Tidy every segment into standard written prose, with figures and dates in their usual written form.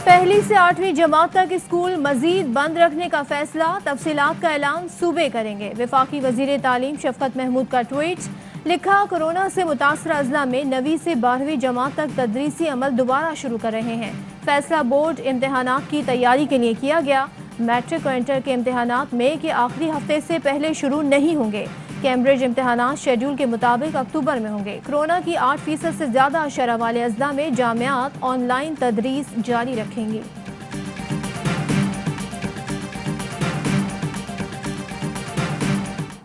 पहली से 8वीं जमात तक स्कूल मजीद बंद रखने का फैसला, तफसीलात का ऐलान सूबे करेंगे। वफाकी वजीर तालीम शफकत महमूद का ट्वीट, लिखा कोरोना से मुतासर अजला में 9वीं से 12वीं जमात तक तदरीसी अमल दोबारा शुरू कर रहे हैं। फैसला बोर्ड इम्तहानात की तैयारी के लिए किया गया। मैट्रिक और इंटर के इम्तहानात मई के आखिरी हफ्ते से पहले शुरू नहीं होंगे। कैम्ब्रिज इम्तहानात शेड्यूल के मुताबिक अक्टूबर में होंगे। कोरोना की 8% से ज्यादा शरह वाले अजला में जामियात ऑनलाइन तदरीस जारी रखेंगी।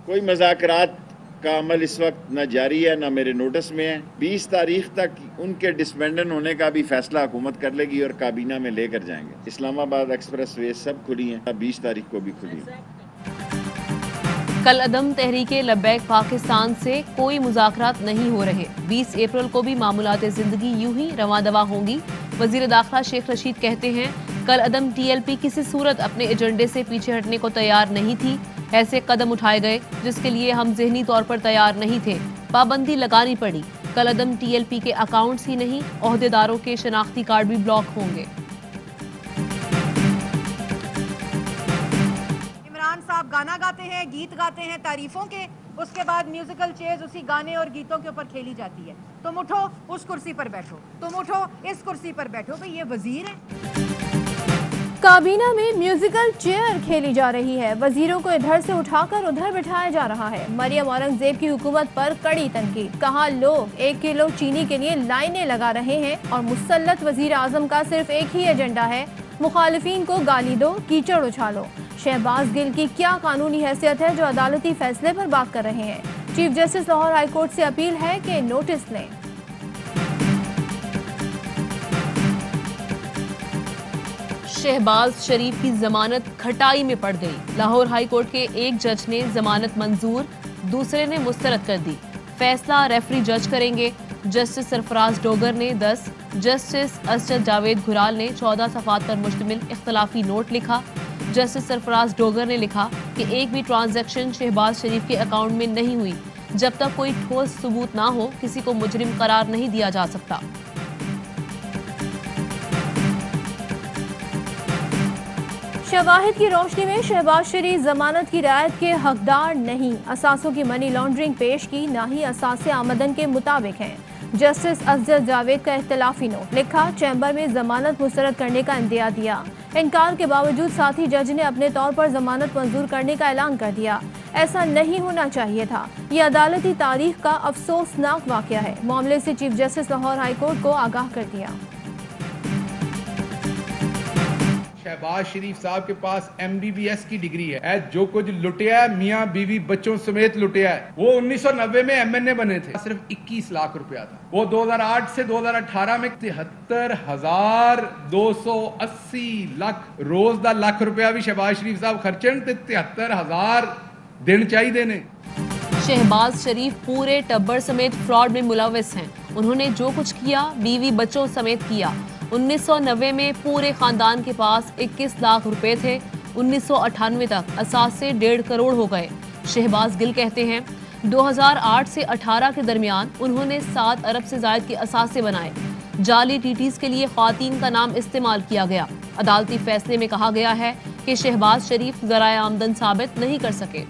कोई मुज़ाकरात का अमल इस वक्त न जारी है न मेरे नोटिस में है। 20 तारीख तक उनके डिसबैंडन होने का भी फैसला हुकूमत कर लेगी और काबीना में लेकर जाएंगे। इस्लामाबाद एक्सप्रेस वे सब खुली हैं, 20 तारीख को भी खुली हैं। कल अदम तहरीके लब्बैक पाकिस्तान से कोई मुज़ाकरात नहीं हो रहे। 20 अप्रैल को भी मामूलात ज़िंदगी यूं ही रवां दवा होंगी। वज़ीर दाखिला शेख रशीद कहते हैं, कल अदम TLP किसी सूरत अपने एजेंडे से पीछे हटने को तैयार नहीं थी। ऐसे कदम उठाए गए जिसके लिए हम ज़हनी तौर पर तैयार नहीं थे। पाबंदी लगानी पड़ी। कल अदम TLP के अकाउंट्स ही नहीं, ओहदेदारों के शनाख्ती कार्ड भी ब्लॉक होंगे। साहब गाना गाते हैं, गीत गाते हैं तारीफों के, उसके बाद म्यूजिकल चेयर्स उसी गाने और गीतों के ऊपर खेली जाती है। तुम उठो उस कुर्सी पर बैठो, तुम उठो इस कुर्सी पर बैठो। भाई ये वजीर है। काबीना में म्यूजिकल चेयर खेली जा रही है। वजीरों को इधर से उठाकर उधर बिठाया जा रहा है। मरियम औरंगजेब की हुकूमत पर कड़ी तनकीद। कहा, लोग 1 किलो चीनी के लिए लाइनें लगा रहे हैं और मुसल्लत वजीर आजम का सिर्फ एक ही एजेंडा है, मुखालिफिन को गाली दो, कीचड़ उछालो। शहबाज गिल की क्या कानूनी हैसियत है जो अदालती फैसले पर बात कर रहे हैं। Chief justice Lahore high court से अपील है कि नोटिस लें। शहबाज शरीफ की जमानत खटाई में पड़ गई। लाहौर हाई कोर्ट के एक जज ने जमानत मंजूर, दूसरे ने मुस्तरद कर दी। फैसला रेफरी जज करेंगे। जस्टिस सरफराज डोगर ने 10, जस्टिस असजद जावेद घुराल ने 14 सफ़ात पर मुश्तमिल इख्तलाफी नोट लिखा। जस्टिस सरफराज डोगर ने लिखा कि एक भी ट्रांजैक्शन शहबाज शरीफ के अकाउंट में नहीं हुई। जब तक कोई ठोस सबूत ना हो, किसी को मुजरिम करार नहीं दिया जा सकता। शवाहिद की रोशनी में शहबाज शरीफ जमानत की रियायत के हकदार नहीं। असासों की मनी लॉन्ड्रिंग पेश की, ना ही असासे आमदन के मुताबिक हैं। जस्टिस असजद जावेद का इख्तलाफी नोट लिखा। चैम्बर में जमानत मुस्तरद करने का इंदिया दिया। इनकार के बावजूद साथी जज ने अपने तौर पर जमानत मंजूर करने का ऐलान कर दिया। ऐसा नहीं होना चाहिए था। ये अदालती तारीख का अफसोसनाक वाकया है। मामले से chief justice Lahore high court को आगाह कर दिया। शहबाज शरीफ साहब के पास MBBS की डिग्री है। जो कुछ लुटिया है, मियाँ बीवी बच्चों समेत लुटिया है। वो 1990 में MNA बने थे, सिर्फ 21 लाख रुपया था। वो 2008 से 2018 में 73,280 लाख रोज दा लाख रुपया भी शहबाज शरीफ साहब खर्चन ते 73,000 दिन चाहिए ने। शहबाज शरीफ पूरे टब्बर समेत फ्रॉड में मुलविस हैं। उन्होंने जो कुछ किया बीवी बच्चों समेत किया। 1990 में पूरे खानदान के पास 21 लाख रुपए थे। 1998 तक असासे 1.5 करोड़ हो गए। शहबाज गिल कहते हैं, 2008 से 18 के दरमियान उन्होंने 7 अरब से जायद के असासे बनाए। जाली TTs के लिए ख्वातीन का नाम इस्तेमाल किया गया। अदालती फैसले में कहा गया है कि शहबाज शरीफ ज़राए आमदन साबित नहीं कर सके।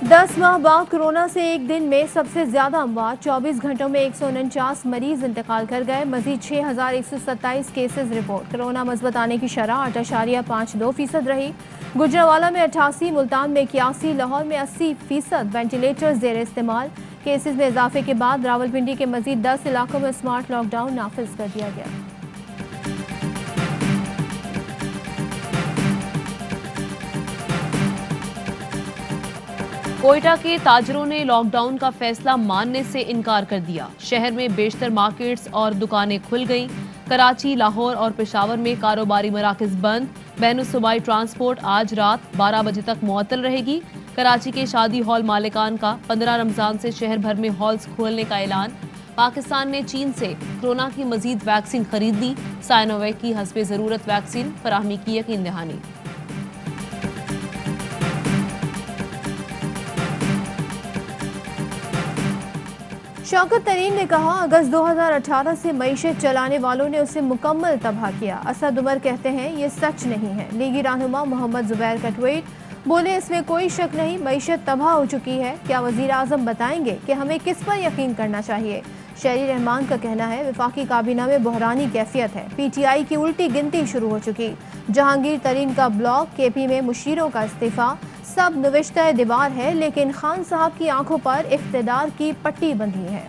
10 माह बाद कोरोना से एक दिन में सबसे ज्यादा अमवात। 24 घंटों में 149 मरीज इंतकाल कर गए। मजीद 6,127 केसेस रिपोर्ट। कोरोना मस्बत आने की शरह 8.52% रही। गुजरावाला में 88, मुल्तान में 81, लाहौर में 80% वेंटिलेटर्स जेर इस्तेमाल। केसेस में इजाफे के बाद रावलपिंडी के मजीद 10 इलाकों में स्मार्ट लॉकडाउन नाफिज कर दिया गया। कोयटा के ताजरों ने लॉकडाउन का फैसला मानने से इनकार कर दिया। शहर में बेशतर मार्केट्स और दुकानें खुल गईं। कराची, लाहौर और पेशावर में कारोबारी मराकज बंद। बैनुसूबाई ट्रांसपोर्ट आज रात 12 बजे तक मुअत्तल रहेगी। कराची के शादी हॉल मालिकान का 15 रमजान से शहर भर में हॉल्स खोलने का ऐलान। पाकिस्तान ने चीन से कोरोना की मजीद वैक्सीन खरीद ली। साइनोवैक की हस्बे ज़रूरत वैक्सीन फराहमी की यकीन दहानी। शौकत तरीन ने कहा, अगस्त 2018 से मईशत चलाने वालों ने उसे मुकम्मल तबाह किया। असद उमर कहते हैं ये सच नहीं है। लीगी रहनुमा मोहम्मद जुबैर का ट्वीट, बोले इसमें कोई शक नहीं, मईशत तबाह हो चुकी है। क्या वजीर आजम बताएंगे कि हमें किस पर यकीन करना चाहिए? शहरी रहमान का कहना है, वफाकी काबीना में बहरानी कैफियत है, PTI की उल्टी गिनती शुरू हो चुकी। जहांगीर तरीन का ब्लॉक, KP में मुशीरों का इस्तीफा, सब नविश्ता दीवार है, लेकिन खान साहब की आंखों पर इख्तिदार की पट्टी बंधी है।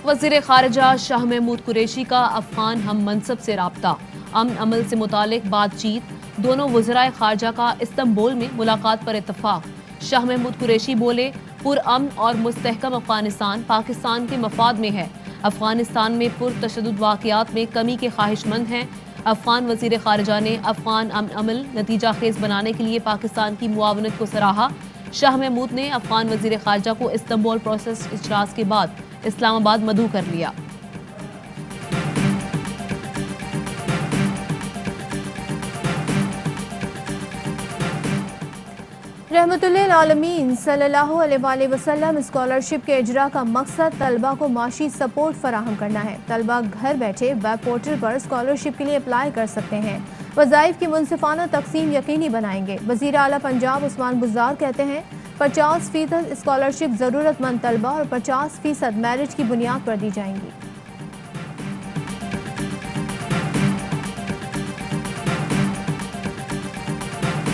वज़ीर ख़ारिजा शाह महमूद कुरैशी का अफ़गान हम मनसब से राब्ता, अमन अमल से मुतालिक बातचीत। दोनों वज़राए ख़ारिजा का इस्तांबुल में मुलाकात पर इत्तफ़ाक़। शाह महमूद कुरैशी बोले, पुरअमन और मुस्तहकम अफ़गानिस्तान पाकिस्तान के मफाद में है। अफ़गानिस्तान में पुरतशद्दुद वाक़ियात में कमी के ख्वाहिशमंद हैं। अफ़गान वज़ीर ख़ारिजा ने अफ़गान अमन अमल नतीजा खेज़ बनाने के लिए पाकिस्तान की मुआवनत को सराहा। शाह महमूद ने अफ़गान वज़ीर ख़ारिजा को इस्तांबुल प्रोसेस इजलास के बाद इस्लामाबाद मदऊ कर लिया। रहमतुल्लिल आलमीन सल्लल्लाहु अलैहि वसल्लम स्कॉलरशिप के इजरा का मकसद तलबा को माशी सपोर्ट फराहम करना है। तलबा घर बैठे वेब पोर्टल पर स्कॉलरशिप के लिए अप्लाई कर सकते हैं। वज़ाइफ की मुनसिफाना तकसीम यकीनी बनाएंगे। वज़ीर आला पंजाब उस्मान बुज़दार कहते हैं, 50% स्कॉलरशिप ज़रूरतमंद तलबा और 50% मेरिट की बुनियाद पर दी जाएंगी।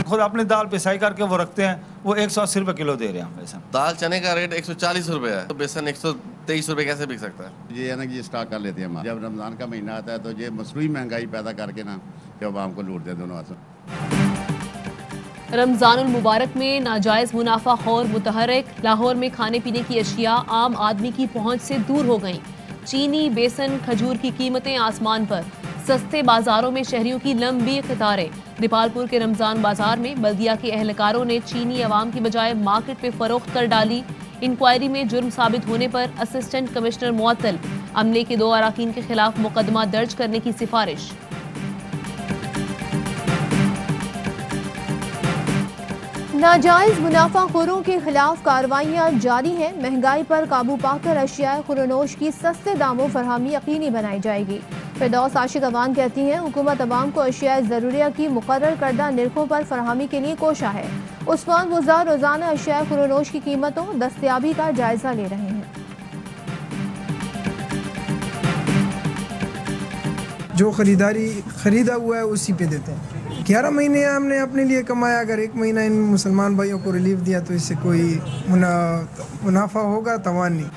खुद अपनी दाल पिसाई करके वो रखते हैं, वो 180 रुपये किलो दे रहे हैं बेसन। दाल चने का रेट 140 रुपये है, तो बेसन 123 रुपये कैसे बिक सकता है? ये है ना कि ये स्टॉक कर लेते हैं हम। जब रमज़ान का महीना आता है तो ये मसरूई महंगाई पैदा करके ना कि आवाम को लूटते हैं दोनों हाथों। रमज़ानुल मुबारक में नाजायज़ मुनाफा खौर मुतहर्रिक। लाहौर में खाने पीने की अशिया आम आदमी की पहुंच से दूर हो गईं। चीनी, बेसन, खजूर की कीमतें आसमान पर। सस्ते बाजारों में शहरियों की लंबी कतारें। दीपालपुर के रमजान बाजार में बल्दिया के एहलकारों ने चीनी अवाम की बजाय मार्केट में फरोख्त कर डाली। इंक्वायरी में जुर्म साबित होने पर असिस्टेंट कमिश्नर मुअत्तल। अमले के 2 अराकीन के खिलाफ मुकदमा दर्ज करने की सिफारिश। नाजायज मुनाफाखोरों के खिलाफ कार्रवाइयाँ जारी हैं। महंगाई पर काबू पाकर अशियाए खुरनोश की सस्ते दामों फरहमी यकीनी बनाई जाएगी। फिरदौस आशिक अवान कहती हैं, हुकूमत अवाम को अशियाए ज़रूरिया की मुकर्रर करदा निर्खों पर फरहमी के लिए कोशा है। उस्मान बुज़दार रोज़ाना अशियाए खुरनोश की कीमतों दस्तयाबी का जायजा ले रहे हैं। जो खरीदा हुआ है उसी पे देते हैं। 11 महीने हमने अपने लिए कमाया, अगर 1 महीना इन मुसलमान भाइयों को रिलीफ दिया तो इससे कोई मुनाफा होगा? तवान नहीं।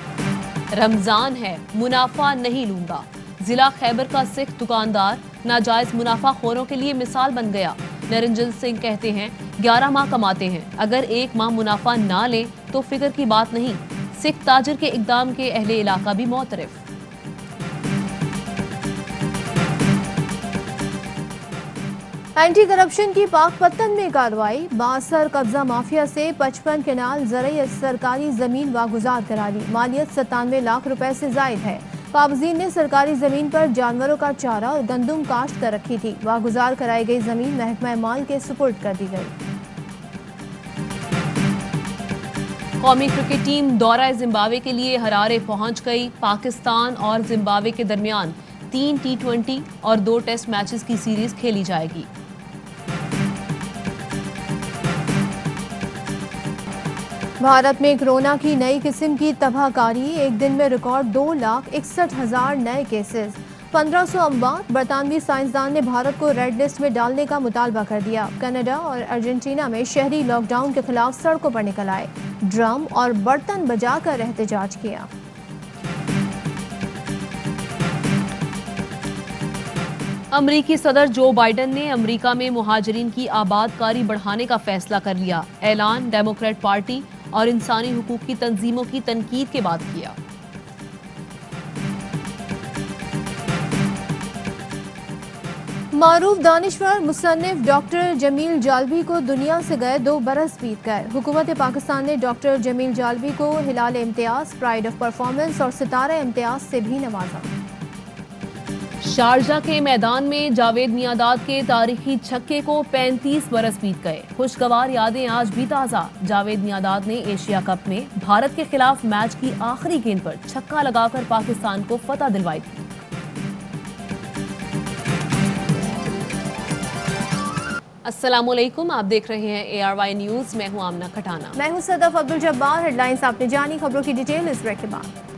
रमजान है, मुनाफा नहीं लूंगा। जिला खैबर का सिख दुकानदार नाजायज मुनाफा खोरों के लिए मिसाल बन गया। निरंजन सिंह कहते हैं, 11 माह कमाते हैं, अगर 1 माह मुनाफा ना ले तो फिक्र की बात नहीं। सिख ताजिर के इकदाम के अहले इलाका भी मोतरफ। एंटी करप्शन की पाकपत्तन में कार्रवाई। बासर कब्जा माफिया से 55 केनाल ज़रई सरकारी जमीन वागुजार करा ली। मालियत 97 लाख रुपए से जायद है। काबजीन ने सरकारी जमीन पर जानवरों का चारा और गंदुम काश्त कर रखी थी। वागुजार कराई गई जमीन महकमा माल के सुपुर्द कर दी गई। कौमी क्रिकेट टीम दौरा जिम्बाब्वे के लिए हरारे पहुंच गई। पाकिस्तान और जिम्बाब्वे के दरमियान 3 T20 और 2 टेस्ट मैचेस की सीरीज खेली जाएगी। भारत में कोरोना की नई किस्म की तबाहकारी। एक दिन में रिकॉर्ड 2,61,000 नए केसेस, 1500 अमवात। बरतानवी साइंसदान ने भारत को रेड लिस्ट में डालने का मुतालबा कर दिया। कनाडा और अर्जेंटीना में शहरी लॉकडाउन के खिलाफ सड़कों पर निकल आए, ड्रम और बर्तन बजाकर एहतजाज किया। अमरीकी सदर जो बाइडन ने अमरीका में मुहाजिरीन की आबादकारी बढ़ाने का फैसला कर लिया। ऐलान डेमोक्रेट पार्टी और इंसानी हुकूक की तंजीमों की तनकीद के बाद किया। मारूफ दानिश्वर मुसन्निफ डॉक्टर जमील जालबी को दुनिया से गए 2 बरस बीत गए। हुकूमत पाकिस्तान ने डॉक्टर जमील जालबी को हिलाल इम्तियाज, प्राइड ऑफ परफॉर्मेंस और सितारा इम्तियाज से भी नवाजा। शारजा के मैदान में जावेद मियांदाद के तारीखी छक्के को 35 बरस बीत गए। खुशगवार यादें आज भी ताज़ा। जावेद मियांदाद ने एशिया कप में भारत के खिलाफ मैच की आखिरी गेंद पर छक्का लगाकर पाकिस्तान को फतह दिलवाई थी। अस्सलामुअलैकुम, आप देख रहे हैं ARY न्यूज़। मैं हूं आमना खटाना। मैं हूं सदफ अब्दुल जब्बार। हेडलाइंस आपने जानी, खबरों की डिटेल इस ब्रेक के बाद।